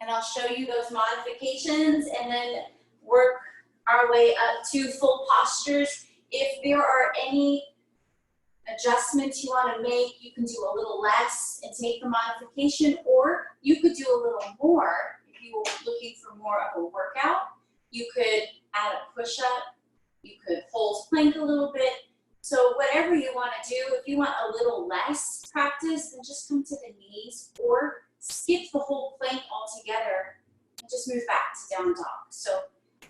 And I'll show you those modifications and then work our way up to full postures. If there are any adjustments you want to make, you can do a little less and take the modification, or you could do a little more. If you were looking for more of a workout, you could add a push-up, you could hold plank a little bit. So whatever you want to do, if you want a little less practice, then just come to the knees or skip the whole plank altogether and just move back to down dog. So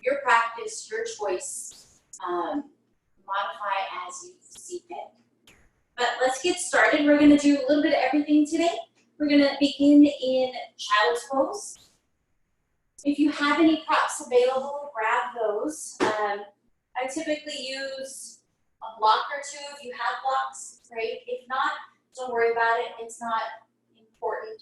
your practice, your choice, modify as you see fit. But let's get started. We're going to do a little bit of everything today. We're going to begin in child's pose. If you have any props available, grab those. I typically use a block or two. If you have blocks, great. If not, don't worry about it. It's not important.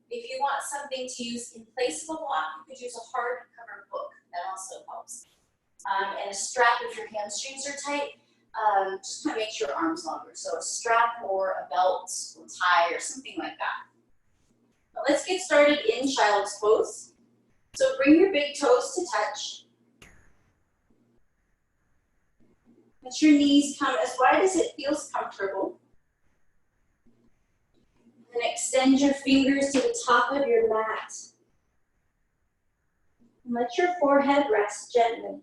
If you want something to use in place of a block, you could use a hardcover book. That also helps. And a strap if your hamstrings are tight. Just kind of makes your arms longer. So a strap or a belt or tie or something like that. Now let's get started in child's pose. So bring your big toes to touch. Let your knees come as wide as it feels comfortable. Then extend your fingers to the top of your mat. And let your forehead rest gently.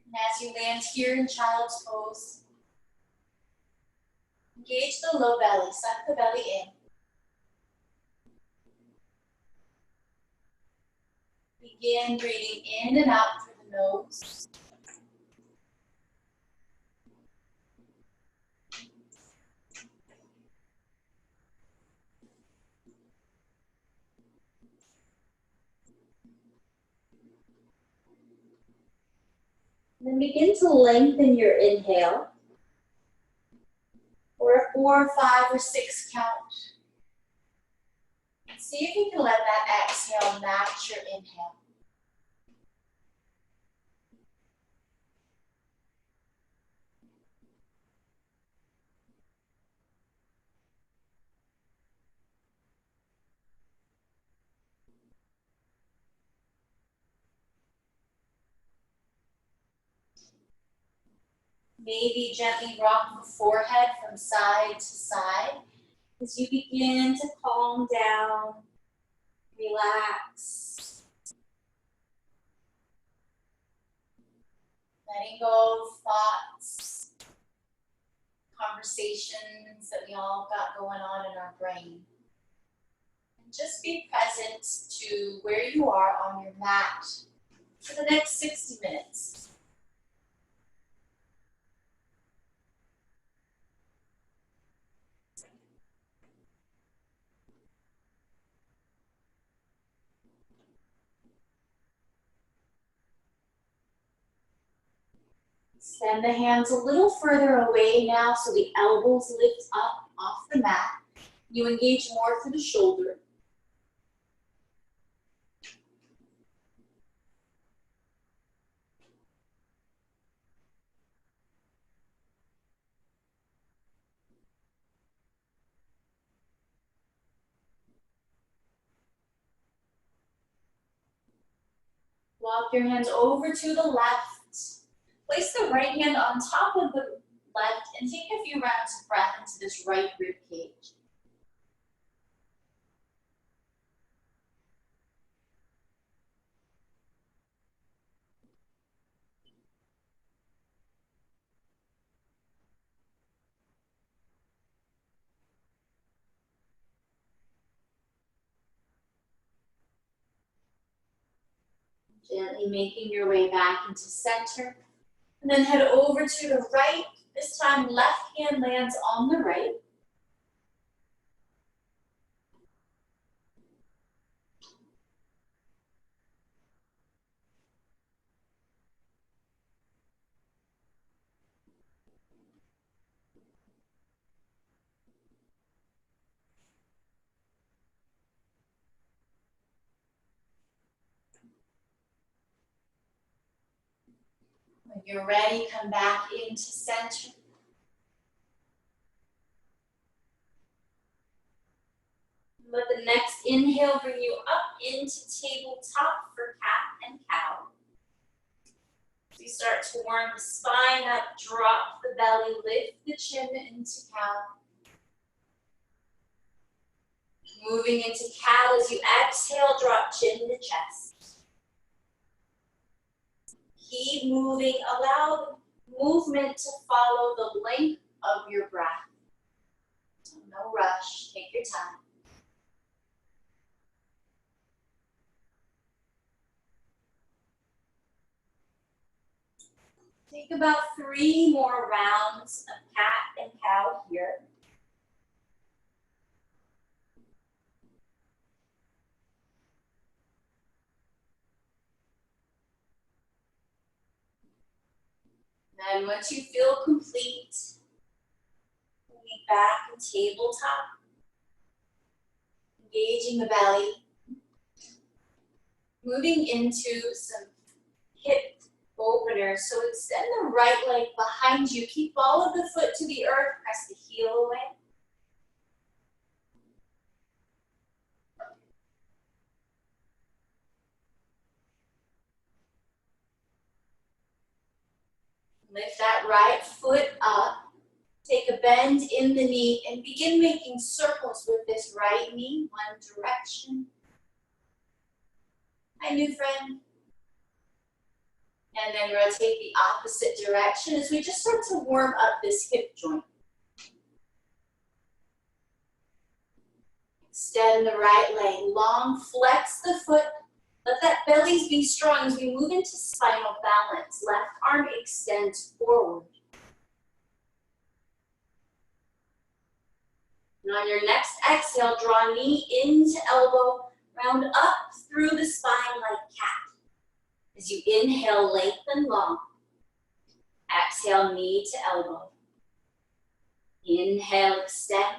And as you land here in child's pose, engage the low belly, suck the belly in. Begin breathing in and out through the nose. And then begin to lengthen your inhale. Or a 4, 5, or 6 count. And see if you can let that exhale match your inhale. Maybe gently rock the forehead from side to side as you begin to calm down, relax. Letting go of thoughts, conversations that we all got going on in our brain. And just be present to where you are on your mat for the next 60 minutes. Send the hands a little further away now so the elbows lift up off the mat. You engage more through the shoulder. Walk your hands over to the left. Place the right hand on top of the left and take a few rounds of breath into this right rib cage. Gently making your way back into center. And then head over to the right. This time, left hand lands on the right. When you're ready, come back into center. Let the next inhale bring you up into tabletop for cat and cow. As you start to warm the spine up, drop the belly, lift the chin into cow. Moving into cow as you exhale, drop chin to chest. Keep moving, allow movement to follow the length of your breath. So no rush, take your time. Take about 3 more rounds of cat and cow here. Then once you feel complete, moving back in tabletop, engaging the belly, moving into some hip openers. So extend the right leg behind you. Keep all of the foot to the earth. Press the heel away. Lift that right foot up. Take a bend in the knee and begin making circles with this right knee, one direction. Hi, new friend. And then rotate the opposite direction as we just start to warm up this hip joint. Extend the right leg long, flex the foot. Let that belly be strong as we move into spinal balance. Left arm extends forward. And on your next exhale, draw knee into elbow, round up through the spine like cat. As you inhale, lengthen long. Exhale, knee to elbow. Inhale, extend.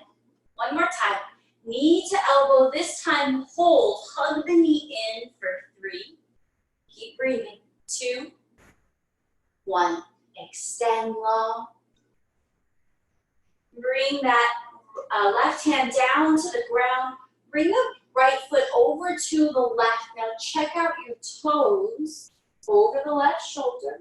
One more time. Knee to elbow, this time hold. Hug the knee in for 3. Keep breathing. 2, 1. Extend long. Bring that left hand down to the ground. Bring the right foot over to the left. Now check out your toes over the left shoulder.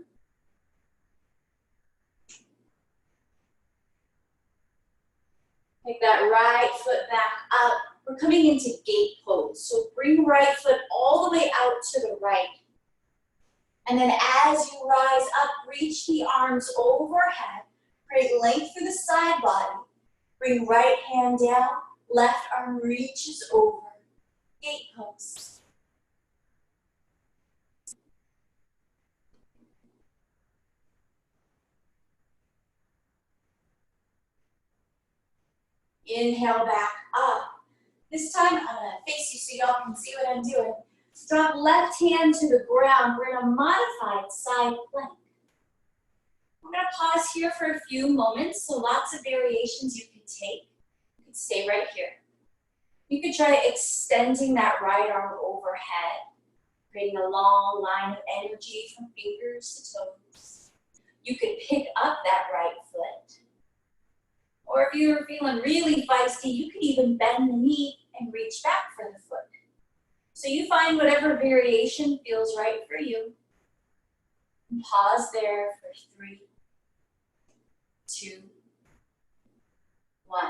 Take that right foot back up. We're coming into gate pose. So bring right foot all the way out to the right. And then as you rise up, reach the arms overhead. Create length through the side body. Bring right hand down, left arm reaches over. Gate pose. Inhale back up. This time I'm gonna face you so y'all can see what I'm doing. Drop left hand to the ground. We're in a modified side plank. We're gonna pause here for a few moments, so lots of variations you can take. You can stay right here. You could try extending that right arm overhead, creating a long line of energy from fingers to toes. You could pick up that right foot. Or if you're feeling really feisty, you could even bend the knee and reach back for the foot. So you find whatever variation feels right for you. And pause there for 3, 2, 1.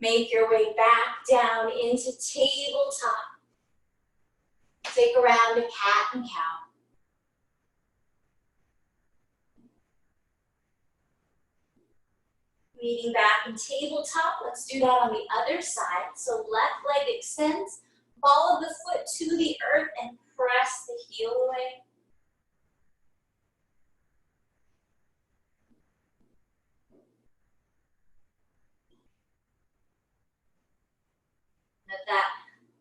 Make your way back down into tabletop. Take a round of cat and cow. Meeting back in tabletop, let's do that on the other side. So left leg extends, follow the foot to the earth and press the heel away. Let that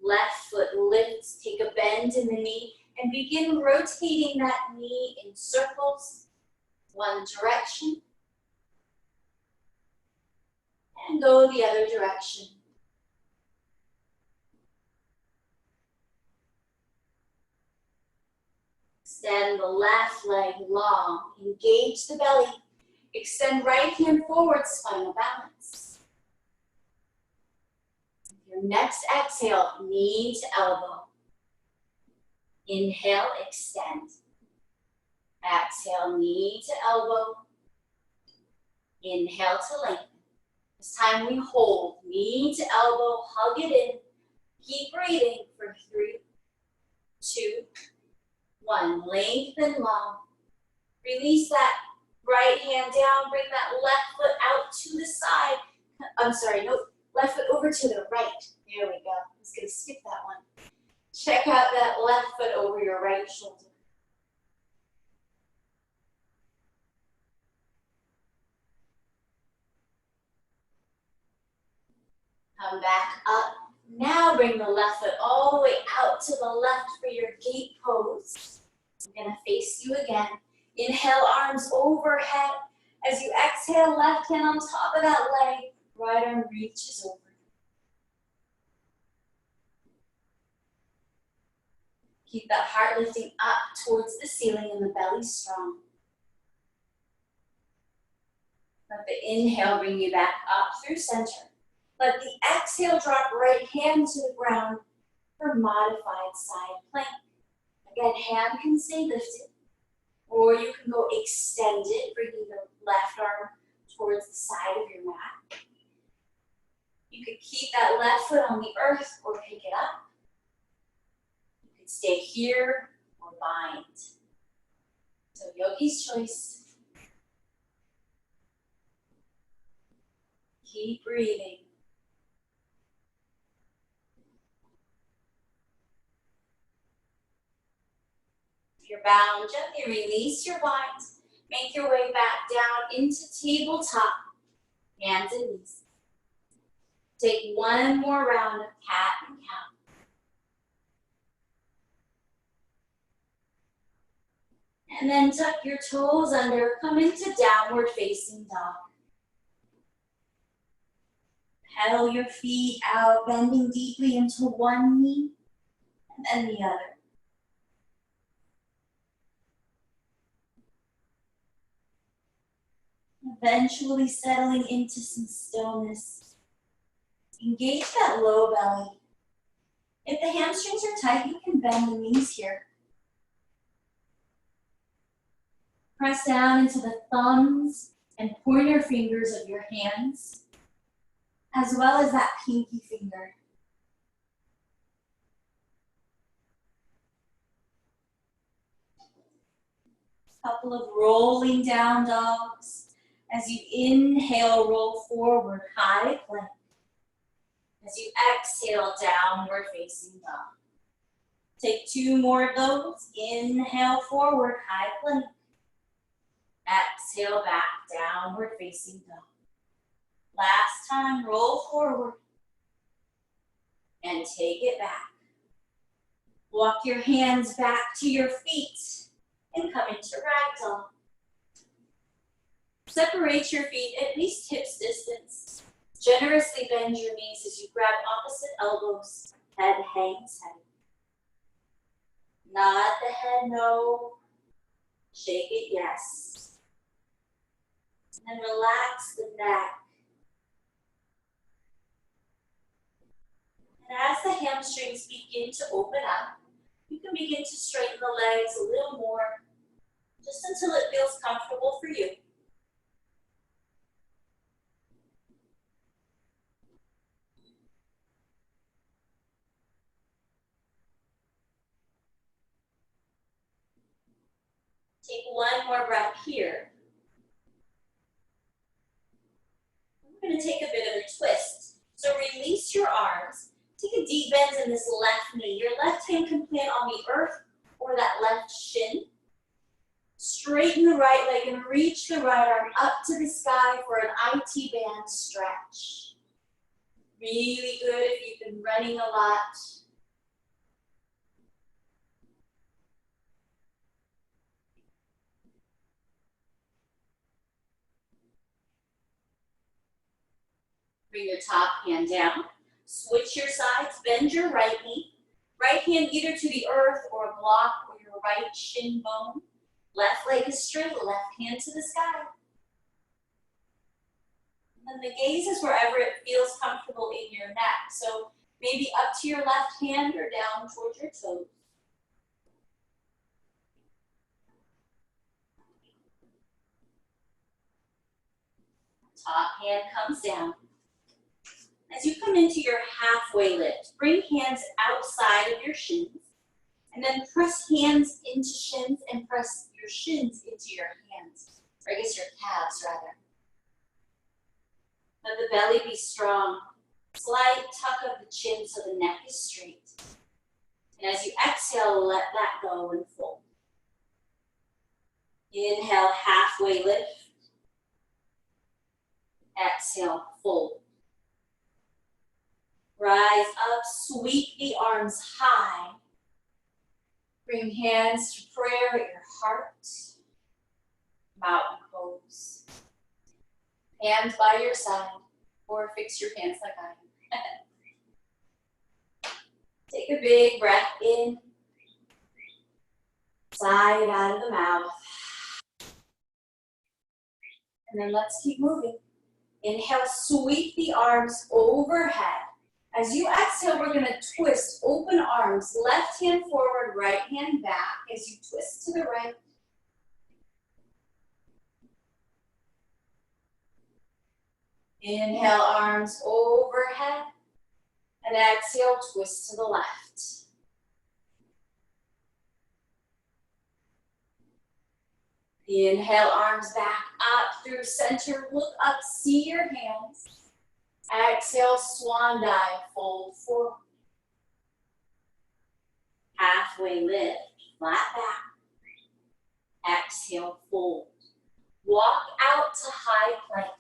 left foot lift, take a bend in the knee, and begin rotating that knee in circles, one direction, and go the other direction. Extend the left leg long, engage the belly, extend right hand forward, spinal balance. Your next exhale, knee to elbow. Inhale, extend. Exhale, knee to elbow. Inhale to lengthen. This time we hold, knee to elbow, hug it in. Keep breathing for 3, 2, 1. Lengthen long. Release that right hand down. Bring that left foot out to the side. I'm sorry, no, left foot over to the right. There we go. I was going to skip that one. Check out that left foot over your right shoulder. Come back up. Now bring the left foot all the way out to the left for your gate pose. I'm gonna face you again. Inhale, arms overhead. As you exhale, left hand on top of that leg, right arm reaches over. Keep that heart lifting up towards the ceiling and the belly strong. Let the inhale bring you back up through center. Let the exhale drop right hand to the ground for modified side plank. Again, hand can stay lifted, or you can go extended, bringing the left arm towards the side of your mat. You could keep that left foot on the earth or pick it up. You could stay here or bind. So yogi's choice. Keep breathing. If you're bound, gently release your bind. Make your way back down into tabletop, hands and knees. Take one more round of cat and cow. And then tuck your toes under, come into downward facing dog. Pedal your feet out, bending deeply into one knee and then the other. Eventually settling into some stillness. Engage that low belly. If the hamstrings are tight, you can bend the knees here. Press down into the thumbs and pointer fingers of your hands, as well as that pinky finger. Couple of rolling down dogs. As you inhale, roll forward, high plank. As you exhale, downward facing dog. Take 2 more of those. Inhale, forward, high plank. Exhale, back, downward facing dog. Last time, roll forward. And take it back. Walk your hands back to your feet and come into ragdoll. Separate your feet at least hips distance. Generously bend your knees as you grab opposite elbows. Head hangs heavy. Nod the head no. Shake it yes. And relax the neck. And as the hamstrings begin to open up, you can begin to straighten the legs a little more, just until it feels comfortable for you. Take one more breath here. We're going to take a bit of a twist. So release your arms. Take a deep bend in this left knee. Your left hand can plant on the earth or that left shin. Straighten the right leg and reach the right arm up to the sky for an IT band stretch. Really good if you've been running a lot. Bring your top hand down. Switch your sides, bend your right knee. Right hand either to the earth or a block or your right shin bone. Left leg is straight, left hand to the sky. And then the gaze is wherever it feels comfortable in your neck. So Maybe up to your left hand or down towards your toes. Top hand comes down. As you come into your halfway lift, bring hands outside of your shins, and then press hands into shins and press your shins into your hands, or I guess your calves rather. Let the belly be strong. Slight tuck of the chin so the neck is straight. And as you exhale, let that go and fold. Inhale, halfway lift. Exhale, fold. Rise up, sweep the arms high. Bring hands to prayer at your heart. Mountain pose. Hands by your side, or fix your pants like I am. Take a big breath in. Sigh it out of the mouth. And then let's keep moving. Inhale, sweep the arms overhead. As you exhale, we're going to twist, open arms, left hand forward, right hand back as you twist to the right. Inhale, arms overhead, and exhale, twist to the left. Inhale, arms back up through center, look up, see your hands. Exhale, swan dive, fold forward. Halfway lift, flat back. Exhale, fold. Walk out to high plank.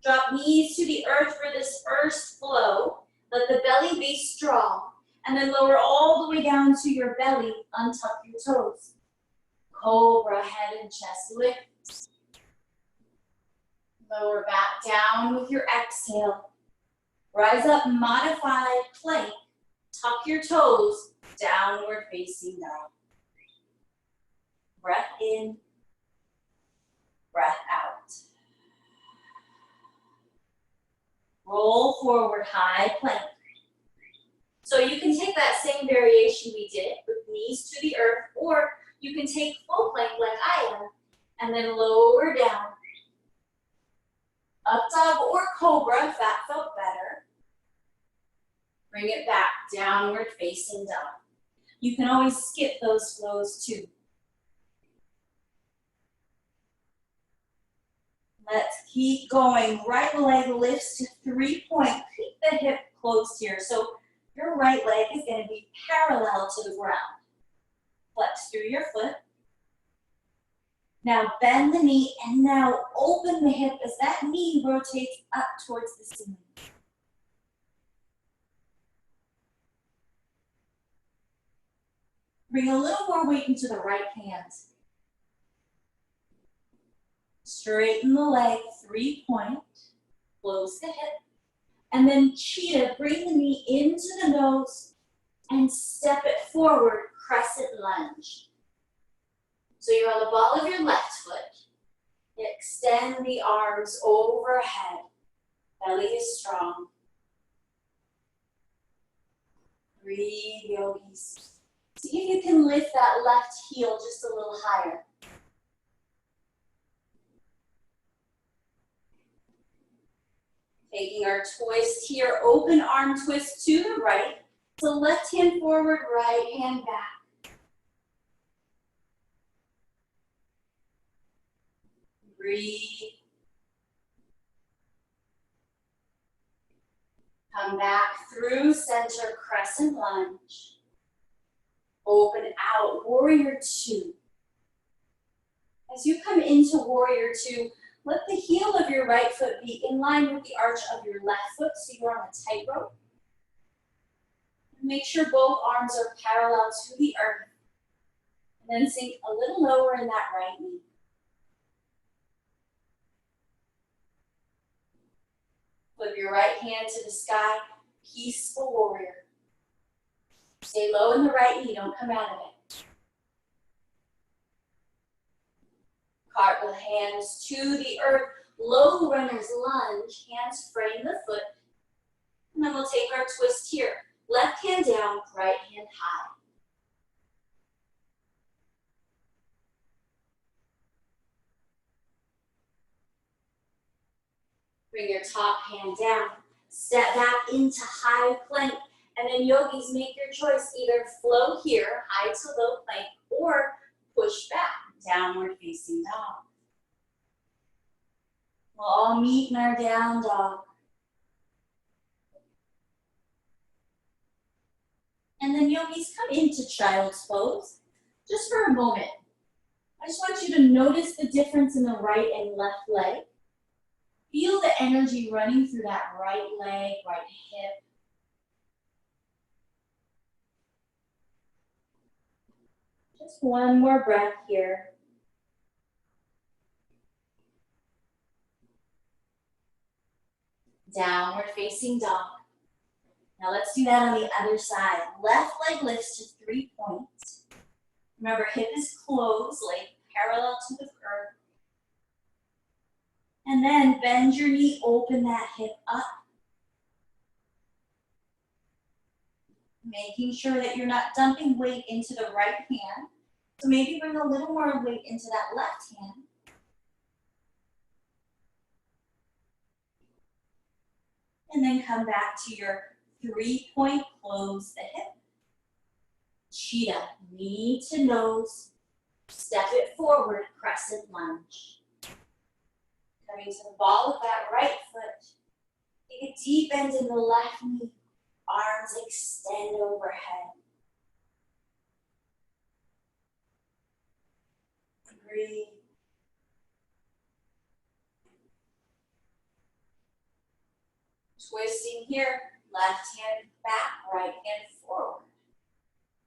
Drop knees to the earth for this first flow. Let the belly be strong. And then lower all the way down to your belly. Untuck your toes. Cobra, head and chest lift. Lower back down with your exhale. Rise up, modified plank. Tuck your toes, downward facing dog. Breath in, breath out. Roll forward, high plank. So you can take that same variation we did with knees to the earth, or you can take full plank like I am, and then lower down. Up dog or cobra, if that felt better. Bring it back, downward facing dog. You can always skip those flows too. Let's keep going. Right leg lifts to 3-point. Keep the hip closed here. So your right leg is going to be parallel to the ground. Flex through your foot. Now bend the knee and now open the hip as that knee rotates up towards the ceiling. Bring a little more weight into the right hand. Straighten the leg, 3-point. Close the hip. And then cheetah, bring the knee into the nose and step it forward, crescent lunge. So you're on the ball of your left foot. Extend the arms overhead. Belly is strong. Breathe, yogis. See if you can lift that left heel just a little higher. Taking our twist here, open arm twist to the right. So left hand forward, right hand back. Breathe. Come back through center, crescent lunge. Open out, warrior two. As you come into warrior two, let the heel of your right foot be in line with the arch of your left foot, so you're on a tightrope. Make sure both arms are parallel to the earth. And then sink a little lower in that right knee. Flip your right hand to the sky, peaceful warrior. Stay low in the right knee, don't come out of it. Cartwheel hands to the earth, low runner's lunge, hands frame the foot. And then we'll take our twist here. Left hand down, right hand high. Bring your top hand down. Step back into high plank. And then yogis, make your choice. Either flow here, high to low plank, or push back, downward facing dog. We'll all meet in our down dog. And then yogis, come into child's pose just for a moment. I just want you to notice the difference in the right and left leg. Feel the energy running through that right leg, right hip. Just one more breath here. Downward facing dog. Now let's do that on the other side. Left leg lifts to 3 points. Remember, hip is closed, leg parallel to the earth. And then bend your knee, open that hip up. Making sure that you're not dumping weight into the right hand. So maybe bring a little more weight into that left hand. And then come back to your 3-point close the hip. Cheetah, knee to nose. Step it forward, crescent lunge. Coming to the ball of that right foot. Take a deep bend in the left knee. Arms extend overhead. Breathe. Twisting here, left hand back, right hand forward.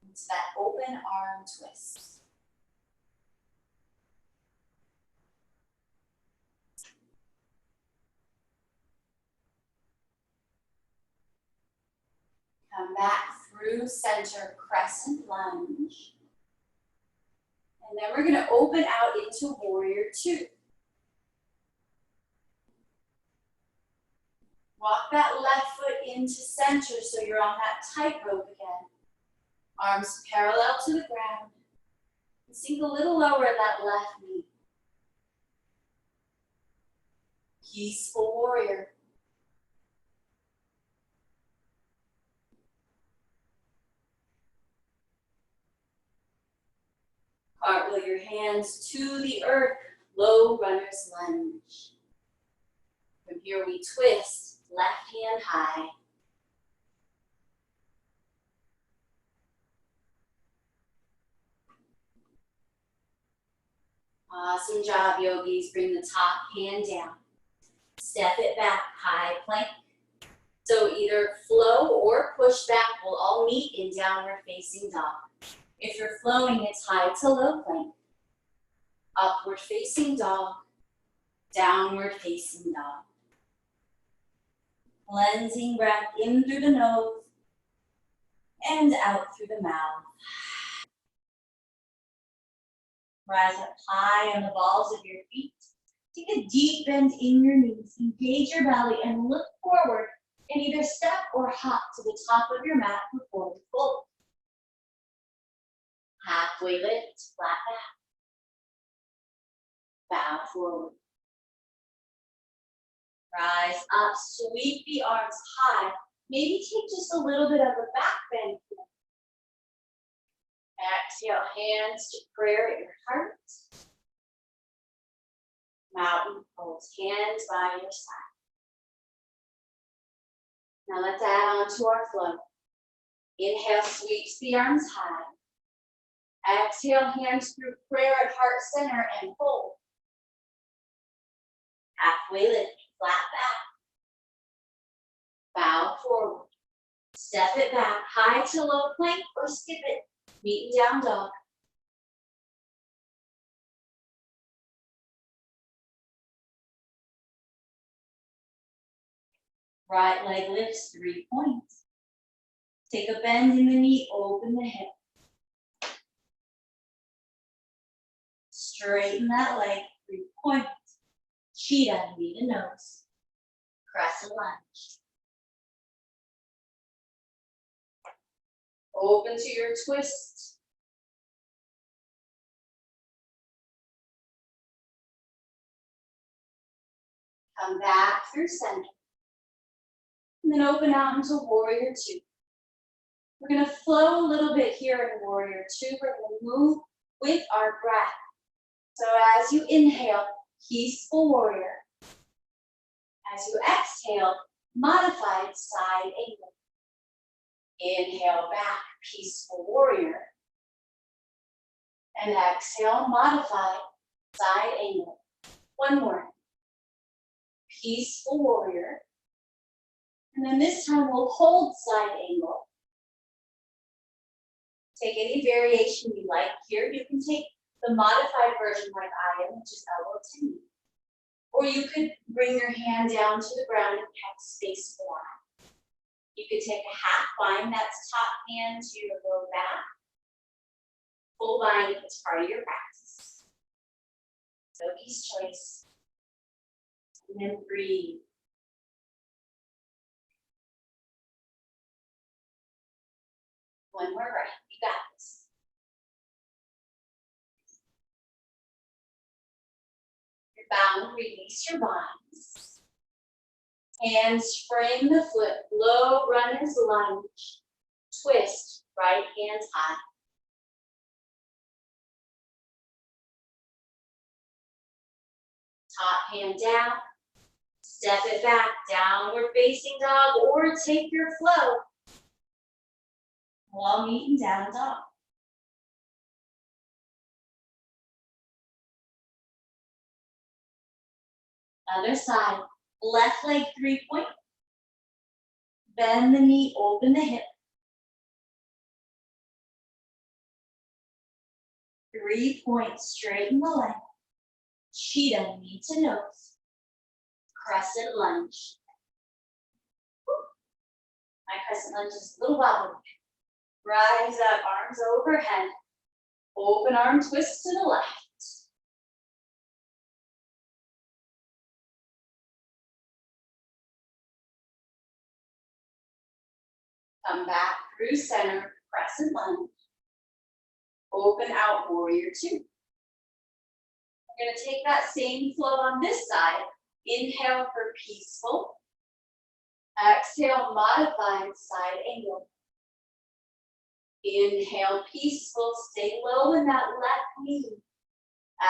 Into that open arm twist. Come back through center, crescent lunge. And then we're gonna open out into warrior two. Walk that left foot into center so you're on that tightrope again. Arms parallel to the ground. And sink a little lower in that left knee. Peaceful warrior. Cartwheel your hands to the earth, low runner's lunge. From here we twist, left hand high. Awesome job, yogis. Bring the top hand down. Step it back, high plank. So either flow or push back will all meet in downward facing dog. If you're flowing, it's high to low plank. Upward facing dog, downward facing dog. Cleansing breath in through the nose and out through the mouth. Rise up high on the balls of your feet. Take a deep bend in your knees. Engage your belly and look forward and either step or hop to the top of your mat before we fold. Halfway lift, flat back. Bow forward. Rise up, sweep the arms high. Maybe take just a little bit of a back bend. Exhale, hands to prayer at your heart. Mountain pose, hands by your side. Now let's add on to our flow. Inhale, sweeps the arms high. Exhale, hands through prayer at heart center and fold. Halfway lift, flat back. Bow forward. Step it back, high to low plank or skip it. Meet in down dog. Right leg lifts 3 points. Take a bend in the knee, open the hip. Straighten that leg, 3 points. Cheetah, knee to nose. Crescent lunge. Open to your twist. Come back through center. And then open out into warrior two. We're gonna flow a little bit here in warrior two. We're gonna move with our breath. So as you inhale, peaceful warrior. As you exhale, modified side angle. Inhale back, peaceful warrior. And exhale, modified side angle. One more. Peaceful warrior. And then this time we'll hold side angle. Take any variation you like here. You can take the modified version like I am, which is elbow to knee. Or you could bring your hand down to the ground and have space form. You could take a half bind, that's top hand to your low back. Full bind if it's part of your practice. Yogi's choice. And then breathe. One more breath. You got this. You're bound. Release your binds. Hands frame the foot. Low runner's lunge. Twist. Right hand high. Top hand down. Step it back. Downward facing dog, or take your flow. While meeting down dog. Other side. Left leg 3-point. Bend the knee, open the hip. 3 points, straighten the leg. Cheetah, knee to nose. Crescent lunge. My crescent lunge is a little wobbly. Rise up, arms overhead. Open arm twist to the left. Come back through center, crescent lunge. Open out, warrior two. We're gonna take that same flow on this side. Inhale for peaceful. Exhale, modified side angle. Inhale, peaceful, stay low in that left knee.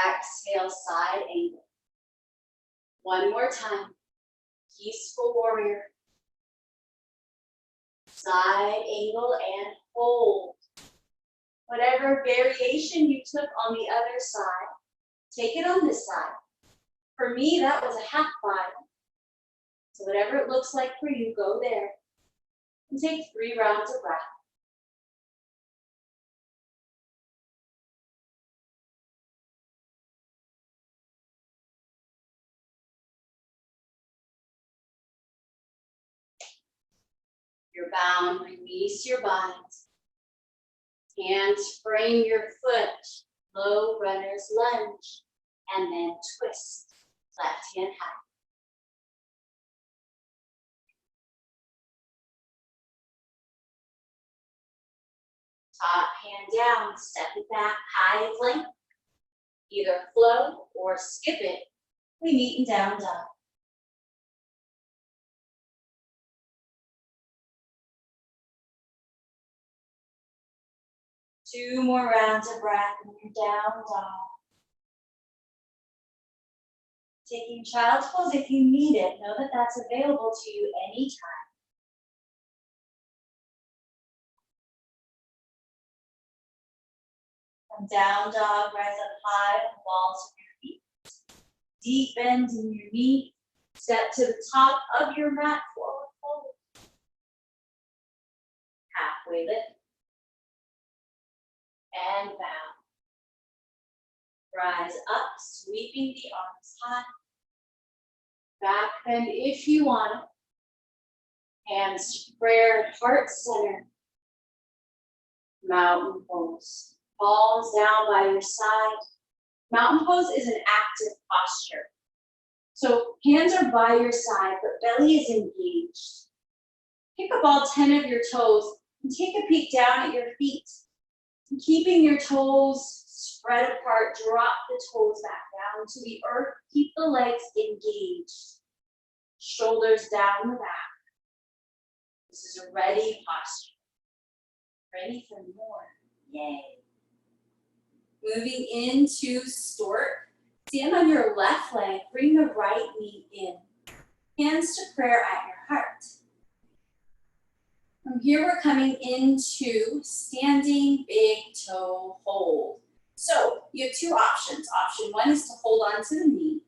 Exhale, side angle. One more time. Peaceful warrior. Side angle and hold. Whatever variation you took on the other side, take it on this side. For me, that was a half bind. So whatever it looks like for you, go there. And take 3 rounds of breath. You're bound, release your binds. Hands frame your foot, low runner's lunge, and then twist, left hand high. Top hand down, step it back, high plank. Either flow or skip it. We meet in down dog. Two more rounds of breath and you're down dog. Taking child's pose if you need it. Know that that's available to you anytime. From down dog, rise up high on the balls of your feet. Deep bend in your knee. Step to the top of your mat, forward fold. Halfway lift. And bow. Rise up, sweeping the arms high. Back bend if you want it. Hands square, heart center. Mountain pose. Palms down by your side. Mountain pose is an active posture. So hands are by your side, but belly is engaged. Pick up all 10 of your toes. And take a peek down at your feet. And keeping your toes spread apart, drop the toes back down to the earth. Keep the legs engaged. Shoulders down the back. This is a ready posture. Ready for more. Yay. Moving into stork. Stand on your left leg. Bring the right knee in. Hands to prayer at your heart. From here, we're coming into standing big toe hold. So you have two options. Option one is to hold on to the knee.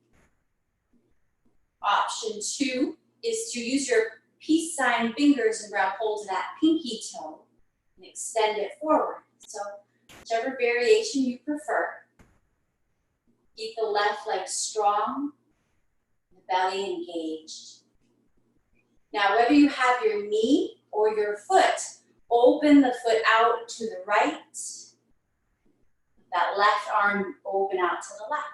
Option two is to use your peace sign fingers and grab hold of that pinky toe and extend it forward. So whichever variation you prefer. Keep the left leg strong, the belly engaged. Now, whether you have your knee or your foot, open the foot out to the right. That left arm open out to the left.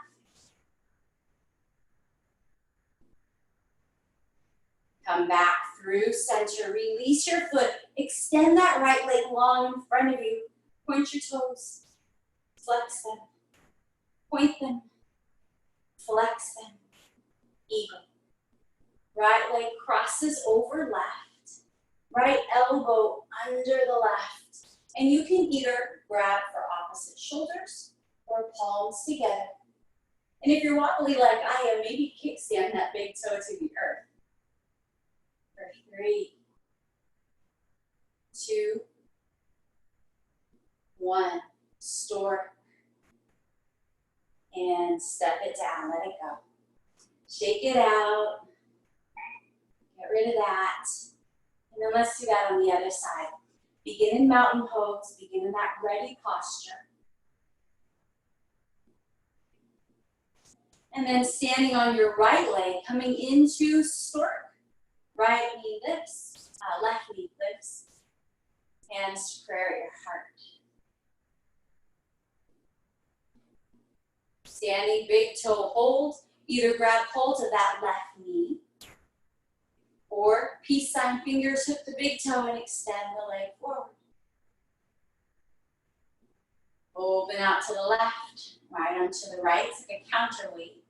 Come back through center, release your foot, extend that right leg long in front of you. Point your toes, flex them, point them, flex them, eagle. Right leg crosses over left, right elbow under the left. And you can either grab for opposite shoulders or palms together. And if you're wobbly like I am, maybe kickstand that big toe to the earth. For 3, 2, 1. Stork. And step it down, let it go. Shake it out. Get rid of that. And then let's do that on the other side. Begin in mountain pose, begin in that ready posture. And then standing on your right leg, coming into stork. Right knee lifts, left knee lifts. Hands to prayer at your heart. Standing big toe hold, either grab hold of that left knee or peace sign fingers hook the big toe and extend the leg forward. Open out to the left, right onto the right, it's like a counterweight.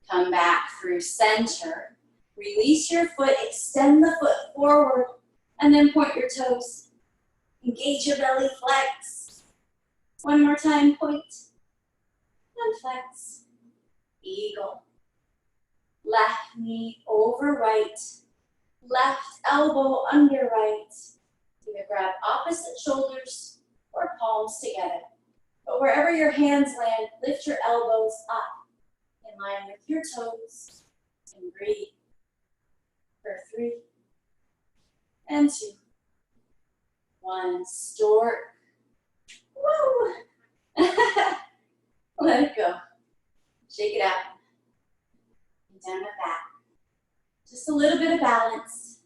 Come back through center. Release your foot, extend the foot forward, and then point your toes. Engage your belly, flex. One more time, point, and flex. Eagle. Left knee over right. Left elbow under right. Either grab opposite shoulders or palms together. But wherever your hands land, lift your elbows up in line with your toes and breathe. For 3 and 2. 1. Stork. Woo! Let it go. Shake it out. And down with that. Just a little bit of balance.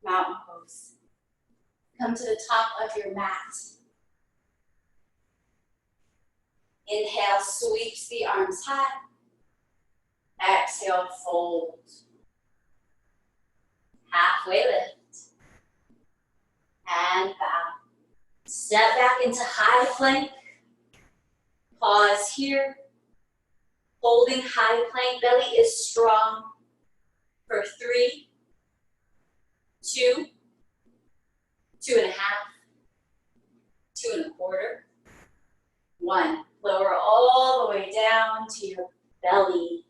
Mountain pose. Come to the top of your mat. Inhale, sweeps the arms high. Exhale, fold. Halfway lift. And bow. Step back into high plank. Pause here. Holding high plank, belly is strong. For 3, 2, 2.5, 2 1/4, 1. Lower all the way down to your belly.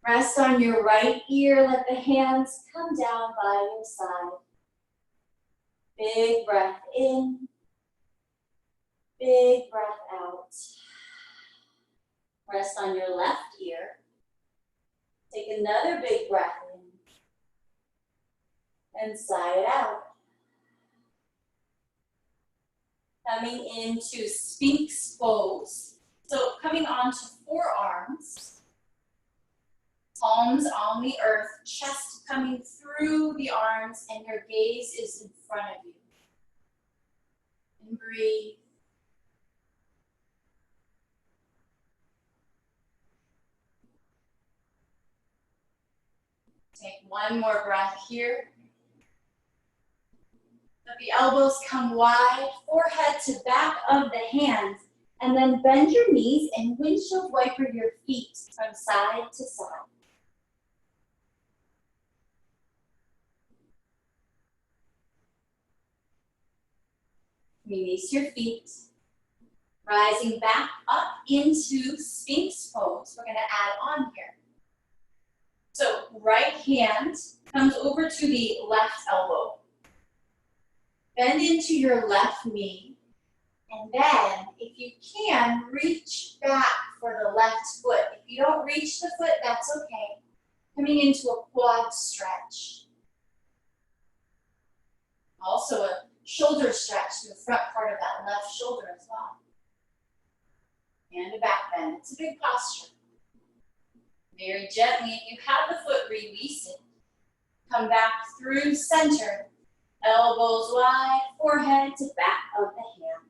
Rest on your right ear, let the hands come down by your side. Big breath in, big breath out. Rest on your left ear. Take another big breath in and sigh it out. Coming into Sphinx pose. So coming onto forearms, palms on the earth, chest coming through the arms, and your gaze is in front of you. And breathe. Take one more breath here. Let the elbows come wide, forehead to back of the hands, and then bend your knees and windshield wiper your feet from side to side. Release your feet. Rising back up into Sphinx pose. We're going to add on here. So right hand comes over to the left elbow. Bend into your left knee. And then, if you can, reach back for the left foot. If you don't reach the foot, that's okay. Coming into a quad stretch. Also a shoulder stretch to the front part of that left shoulder as well. And a back bend. It's a big posture. Very gently, if you have the foot, release it. Come back through center. Elbows wide, forehead to back of the hand.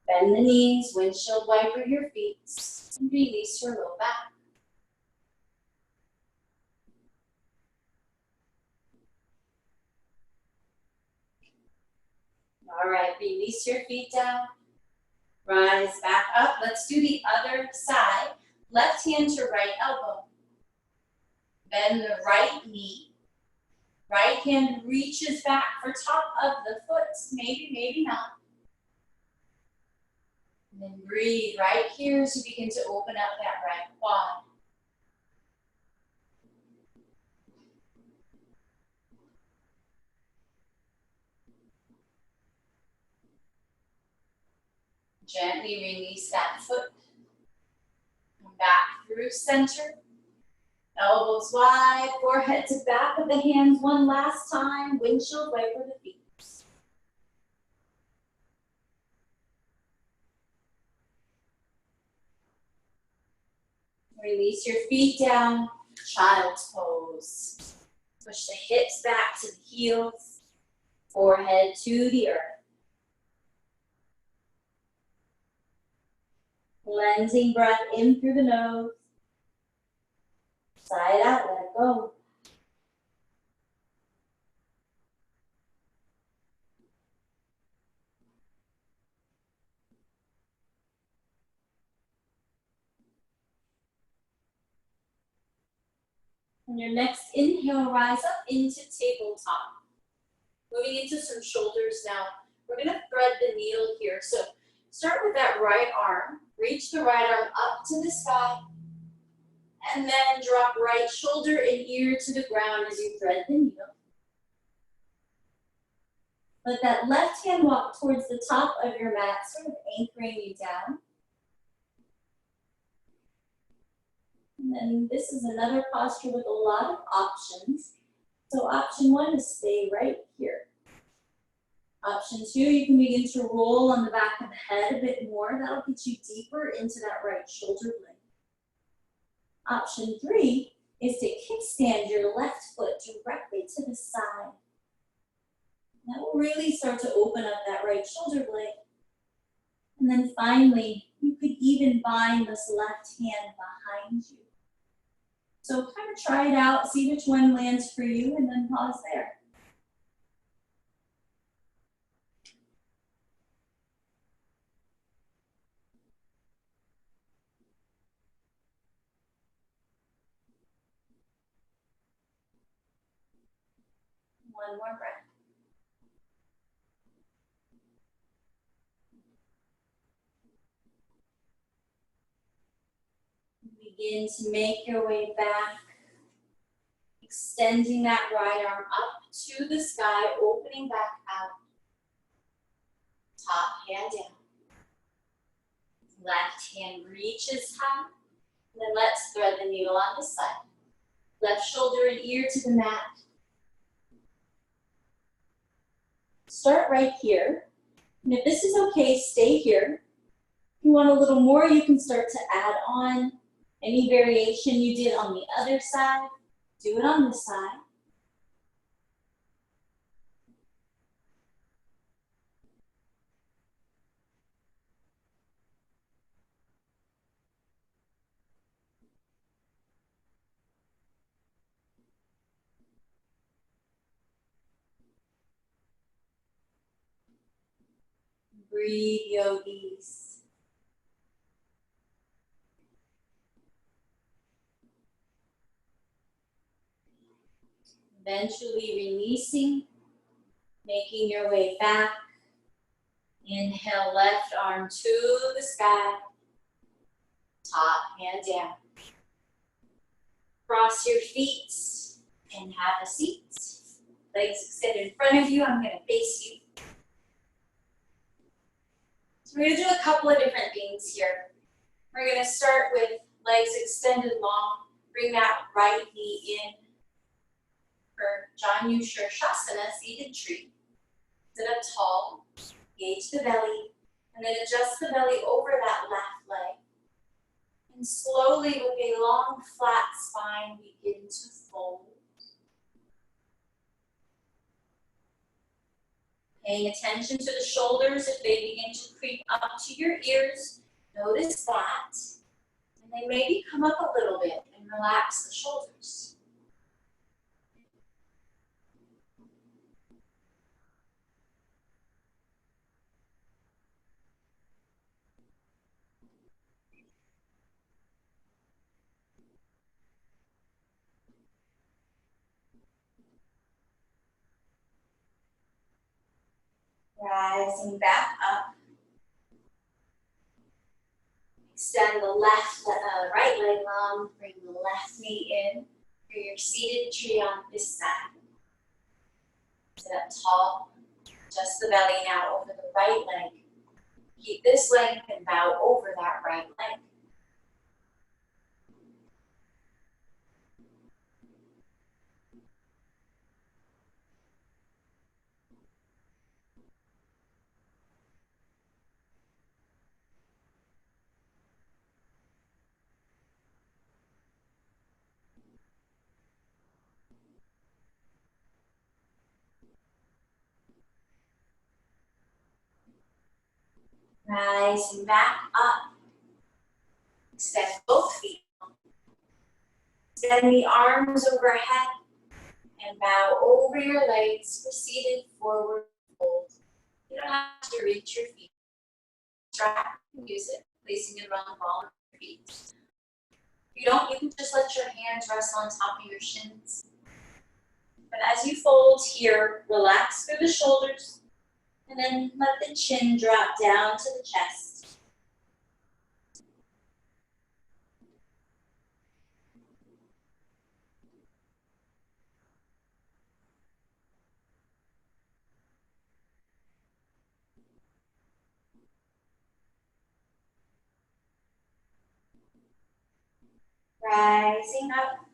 Bend the knees, windshield wiper your feet, and release your low back. All right, release your feet down. Rise back up. Let's do the other side. Left hand to right elbow. Bend the right knee. Right hand reaches back for top of the foot. Maybe, maybe not. And then breathe right here as you begin to open up that right quad. Gently release that foot. Come back through center. Elbows wide, forehead to back of the hands one last time. Windshield wiper the feet. Release your feet down, child's pose. Push the hips back to the heels, forehead to the earth. Cleansing breath in through the nose. Side out, let it go. On your next inhale, rise up into tabletop. Moving into some shoulders now. We're going to thread the needle here. So start with that right arm. Reach the right arm up to the sky. And then drop right shoulder and ear to the ground as you thread the needle. Let that left hand walk towards the top of your mat, sort of anchoring you down. And then this is another posture with a lot of options. So option one is stay right here. Option two, you can begin to roll on the back of the head a bit more. That'll get you deeper into that right shoulder blade. Option three is to kickstand your left foot directly to the side. That will really start to open up that right shoulder blade. And then finally, you could even bind this left hand behind you. So kind of try it out, see which one lands for you, and then pause there. One more breath. Begin to make your way back, extending that right arm up to the sky, opening back out. Top hand down. Left hand reaches high. And then let's thread the needle on this side. Left shoulder and ear to the mat. Start right here. And if this is okay, stay here. If you want a little more, you can start to add on any variation you did on the other side. Do it on this side. Breathe, yogis. Eventually releasing, making your way back. Inhale, left arm to the sky. Top hand down. Cross your feet and have a seat. Legs extended in front of you. I'm going to face you. So we're going to do a couple of different things here. We're going to start with legs extended long. Bring that right knee in for Janu Shirshasana, seated tree. Sit up tall, engage the belly, and then adjust the belly over that left leg. And slowly, with a long, flat spine, begin to fold. Paying attention to the shoulders if they begin to creep up to your ears. Notice that. And they maybe come up a little bit and relax the shoulders. Rising back up. Extend the right leg long. Bring the left knee in for your seated tree on this side. Sit up tall. Adjust the belly now over the right leg. Keep this length and bow over that right leg. Rising back up. Extend both feet. Extend the arms overhead and bow over your legs for seated forward fold. You don't have to reach your feet. Try and use it, placing it on the ball of your feet. If you don't, you can just let your hands rest on top of your shins. But as you fold here, relax through the shoulders and then let the chin drop down to the chest. Rising up.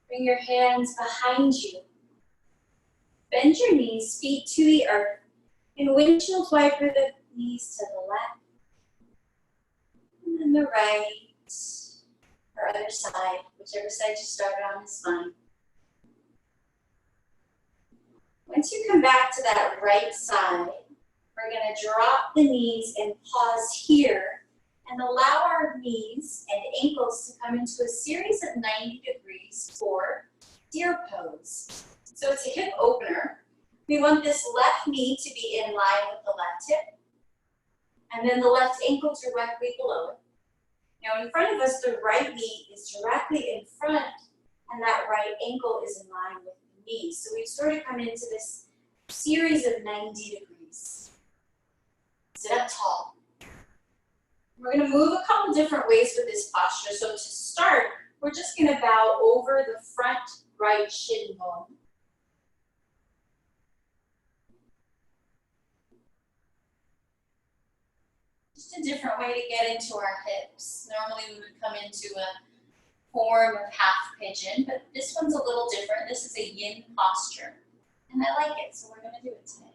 Bring your hands behind you. Bend your knees, feet to the earth, and windshield wiper the knees to the left, and then the right, or other side, whichever side you started on is fine. Once you come back to that right side, we're going to drop the knees and pause here and allow our knees and ankles to come into a series of 90 degrees for deer pose. So it's a hip opener. We want this left knee to be in line with the left hip, and then the left ankle directly below it. Now in front of us, the right knee is directly in front, and that right ankle is in line with the knee. So we've sort of come into this series of 90 degrees. Sit up tall. We're going to move a couple different ways with this posture. So to start, we're just going to bow over the front right shin bone. Just a different way to get into our hips. Normally we would come into a form of half pigeon, but this one's a little different. This is a yin posture, and I like it, so we're going to do it today.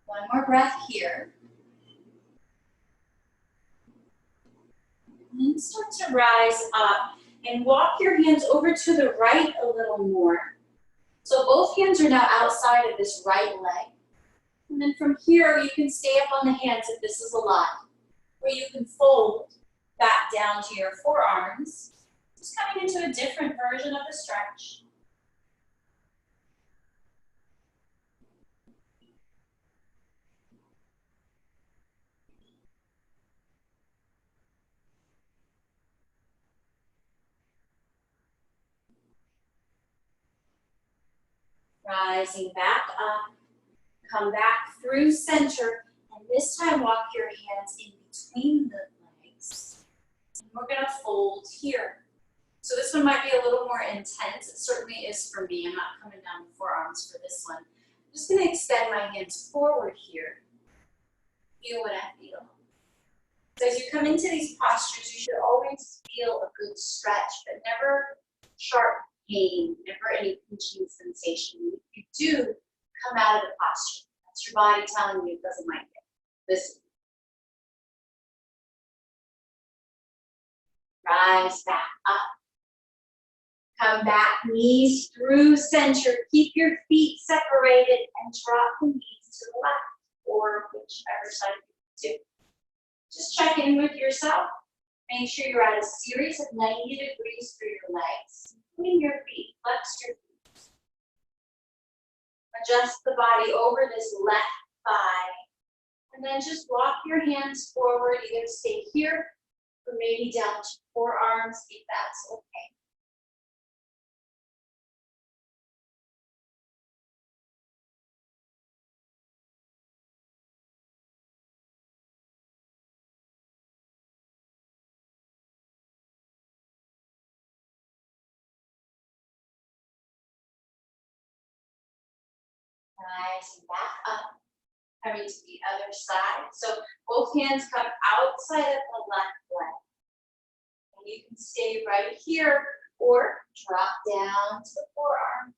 One more breath here. And then start to rise up and walk your hands over to the right a little more. So both hands are now outside of this right leg. And then from here, you can stay up on the hands if this is a lot, where you can fold back down to your forearms, just coming into a different version of the stretch. Rising back up, come back through center, and this time walk your hands in between the legs. And we're gonna fold here. So this one might be a little more intense. It certainly is for me. I'm not coming down the forearms for this one. I'm just gonna extend my hands forward here. Feel what I feel. So as you come into these postures, you should always feel a good stretch, but never sharp pain, never any pinching sensation. If you do come out of the posture, that's your body telling you it doesn't like it. Listen. Rise back up. Come back, knees through center. Keep your feet separated and drop the knees to the left or whichever side you do. Just check in with yourself. Make sure you're at a series of 90 degrees for your legs, including your feet. Flex your feet. Adjust the body over this left thigh. And then just walk your hands forward. You're going to stay here or maybe down to forearms if that's okay. Rising back up, coming to the other side. So both hands come outside of the left leg. And you can stay right here or drop down to the forearms.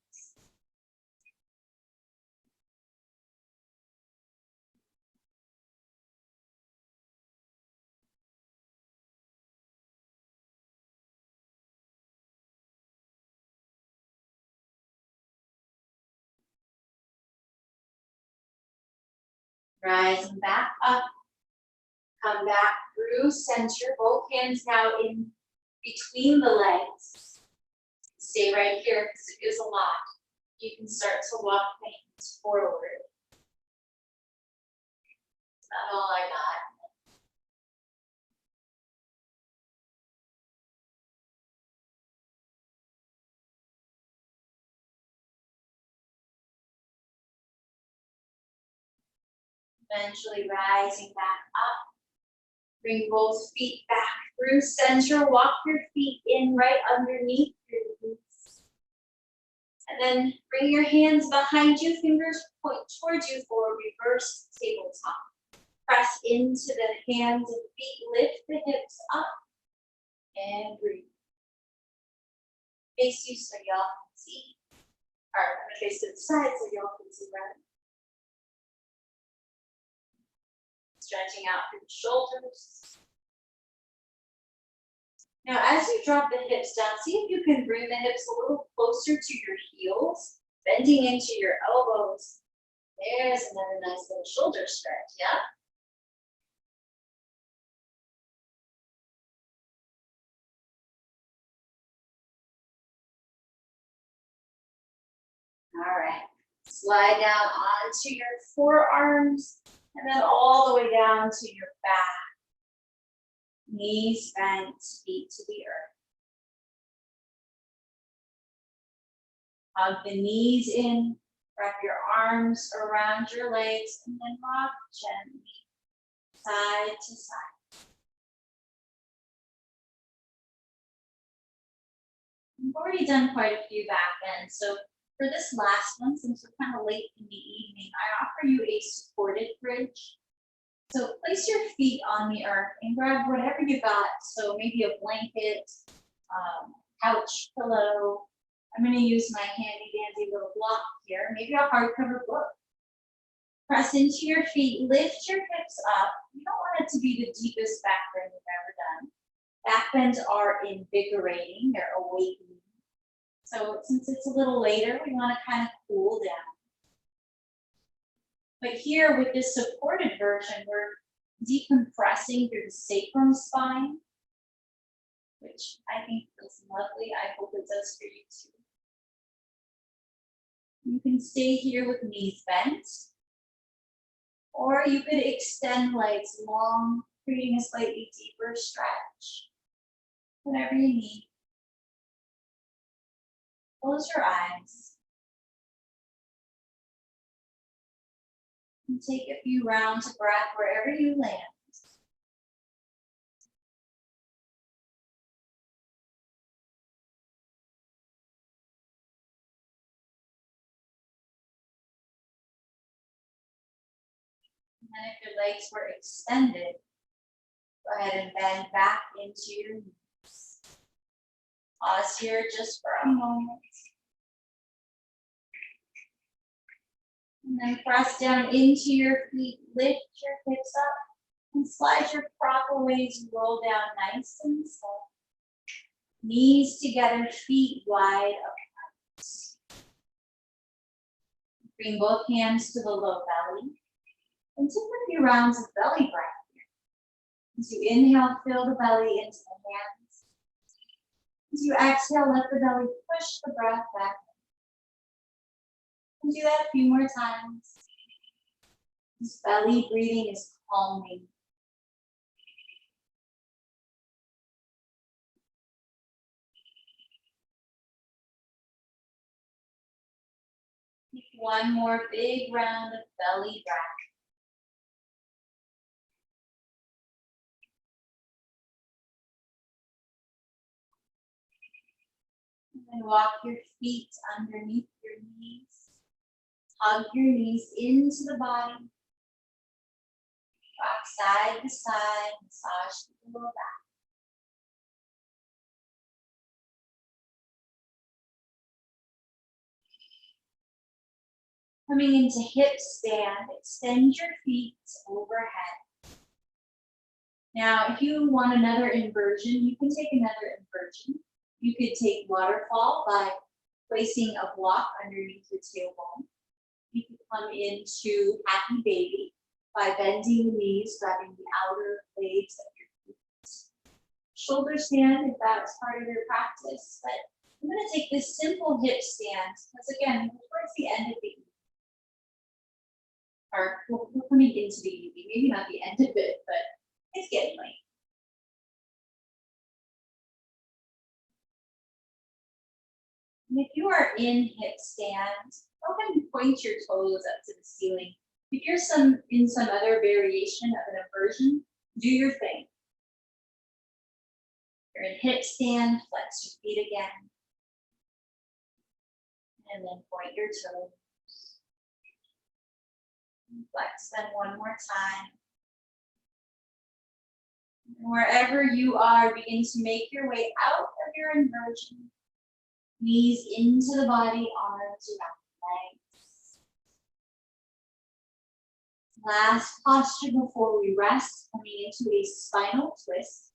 Rising back up, come back through center, both hands now in between the legs. Stay right here because it is a lot. You can start to walk the hands forward. That's not all I got. Eventually rising back up. Bring both feet back through center. Walk your feet in right underneath your knees. And then bring your hands behind you. Fingers point towards you for a reverse tabletop. Press into the hands and feet. Lift the hips up. And breathe. Face you so y'all can see. Or I'm going to face to the side so y'all can see better. Stretching out through the shoulders. Now, as you drop the hips down, see if you can bring the hips a little closer to your heels, bending into your elbows. There's another nice little shoulder stretch, yeah? All right. Slide down onto your forearms and then all the way down to your back. Knees bent, feet to the earth. Hug the knees in, wrap your arms around your legs, and then rock gently, side to side. We've already done quite a few back bends, so for this last one, since we're kind of late in the evening, I offer you a supported bridge. So place your feet on the earth and grab whatever you got. So maybe a blanket, couch pillow. I'm going to use my handy dandy little block here, maybe a hardcover book. Press into your feet, lift your hips up. You don't want it to be the deepest back bend you've ever done. Back bends are invigorating, they're awakening. So since it's a little later, we want to kind of cool down. But here with this supported version, we're decompressing through the sacrum spine, which I think feels lovely. I hope it does for you too. You can stay here with knees bent, or you could extend legs long, creating a slightly deeper stretch. Whatever you need. Close your eyes. And take a few rounds of breath wherever you land. And then if your legs were extended, go ahead and bend back into your knees. Pause here just for a moment. And then press down into your feet, lift your hips up, and slide your proper ways, roll down nice and slow. Knees together, feet wide apart. Bring both hands to the low belly. And take a few rounds of belly breath here. As you inhale, fill the belly into the hands. As you exhale, let the belly push the breath back in. And do that a few more times. This belly breathing is calming. Take one more big round of belly breath. And then walk your feet underneath your knees. Hug your knees into the body. Rock side to side, massage the lower back. Coming into hip stand, extend your feet overhead. Now, if you want another inversion, you can take another inversion. You could take waterfall by placing a block underneath your tailbone. You could come into happy baby by bending the knees, grabbing the outer blades of your feet. Shoulder stand if that's part of your practice, but I'm going to take this simple hip stand because again, towards the end of the evening, or we're coming into the evening, maybe not the end of it, but it's getting late. And if you are in hip stand, go ahead and point your toes up to the ceiling. If you're in some other variation of an inversion, do your thing. You're in hip stand, flex your feet again. And then point your toes. And flex them one more time. And wherever you are, begin to make your way out of your inversion. Knees into the body, arms around the legs. Last posture before we rest, coming into a spinal twist.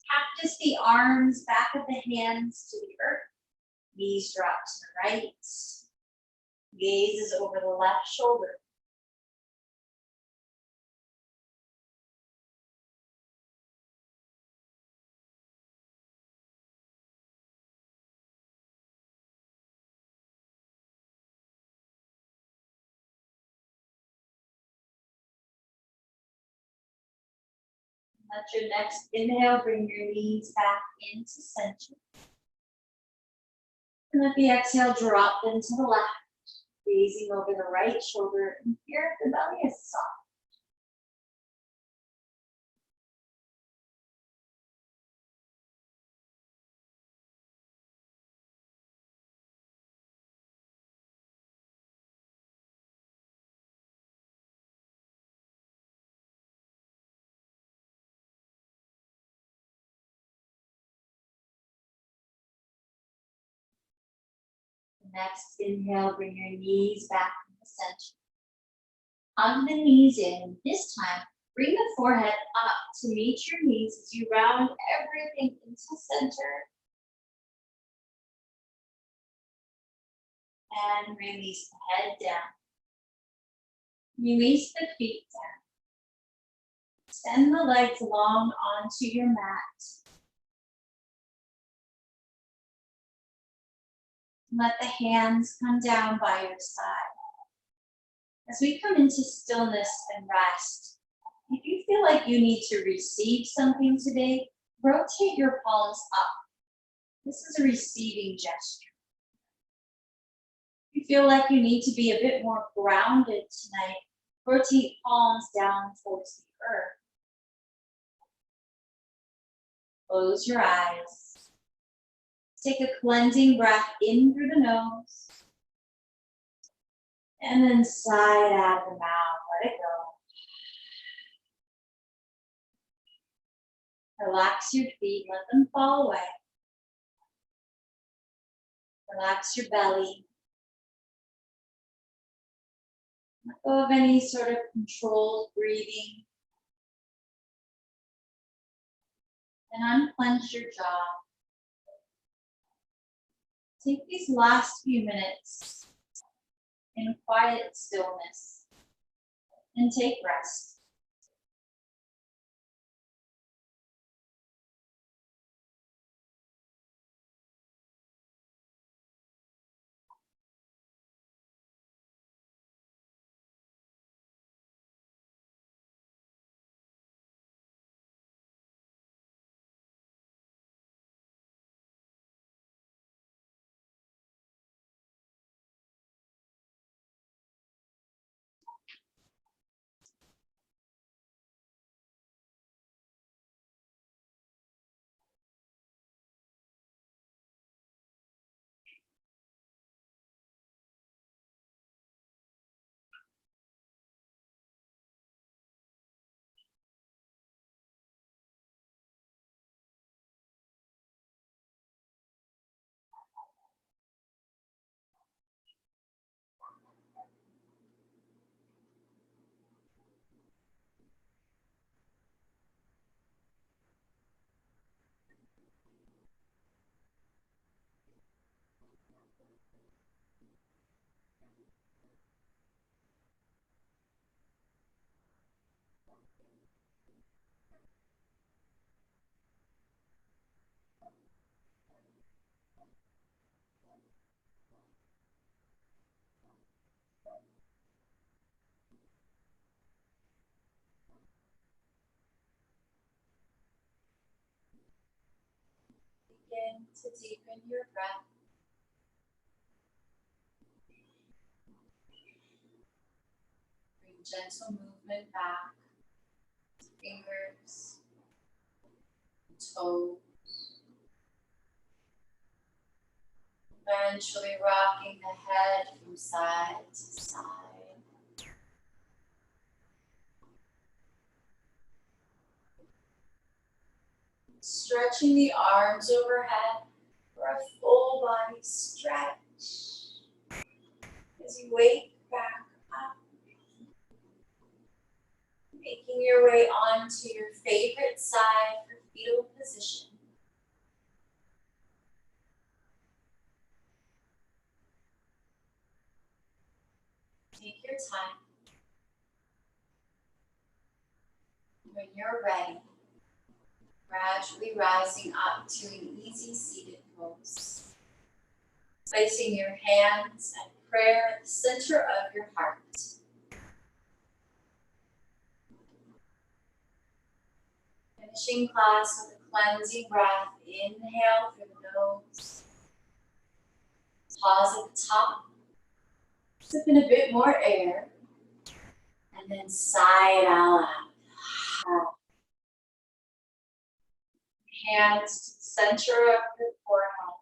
Cactus the arms, back of the hands to the earth. Knees drop to the right. Gaze is over the left shoulder. Let your next inhale bring your knees back into center. And let the exhale drop them to the left, gazing over the right shoulder. And here the belly is soft. Next inhale, bring your knees back to the center. Hug the knees in. This time, bring the forehead up to meet your knees as you round everything into center. And release the head down. Release the feet down. Extend the legs long onto your mat. Let the hands come down by your side. As we come into stillness and rest, if you feel like you need to receive something today, rotate your palms up. This is a receiving gesture. If you feel like you need to be a bit more grounded tonight, rotate palms down towards the earth. Close your eyes. Take a cleansing breath in through the nose. And then sigh out of the mouth, let it go. Relax your feet, let them fall away. Relax your belly. Let go of any sort of controlled breathing. And unclench your jaw. Take these last few minutes in quiet stillness and take rest. Begin to deepen your breath. Bring gentle movement back. Fingers, toes. Eventually rocking the head from side to side. Stretching the arms overhead for a full body stretch. As you wake back up, making your way onto your favorite side for fetal position. Take your time. When you're ready, gradually rising up to an easy seated pose. Placing your hands and prayer at the center of your heart. Finishing class with a cleansing breath. Inhale through the nose. Pause at the top. Sip in a bit more air. And then sigh it all out. Hands to the center of your forehead.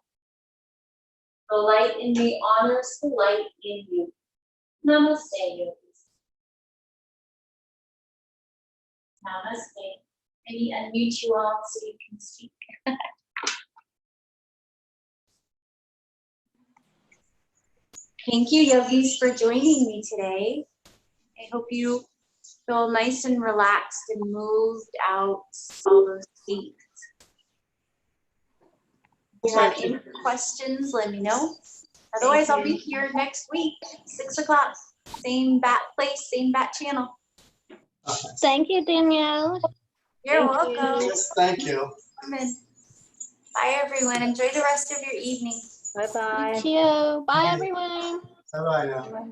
The light in me honors the light in you. Namaste, yogis. Namaste. I need to unmute you all so you can speak. Thank you, yogis, for joining me today. I hope you feel nice and relaxed and moved out all those feet. If you have any questions, let me know. Otherwise, I'll be here next week, 6 o'clock. same bat place, same bat channel. Thank you, Danielle. You're Thank you. welcome. Yes, thank you. Come in. Bye, everyone. Enjoy the rest of your evening. You Bye-bye. too. Bye, everyone. Bye-bye now. Bye.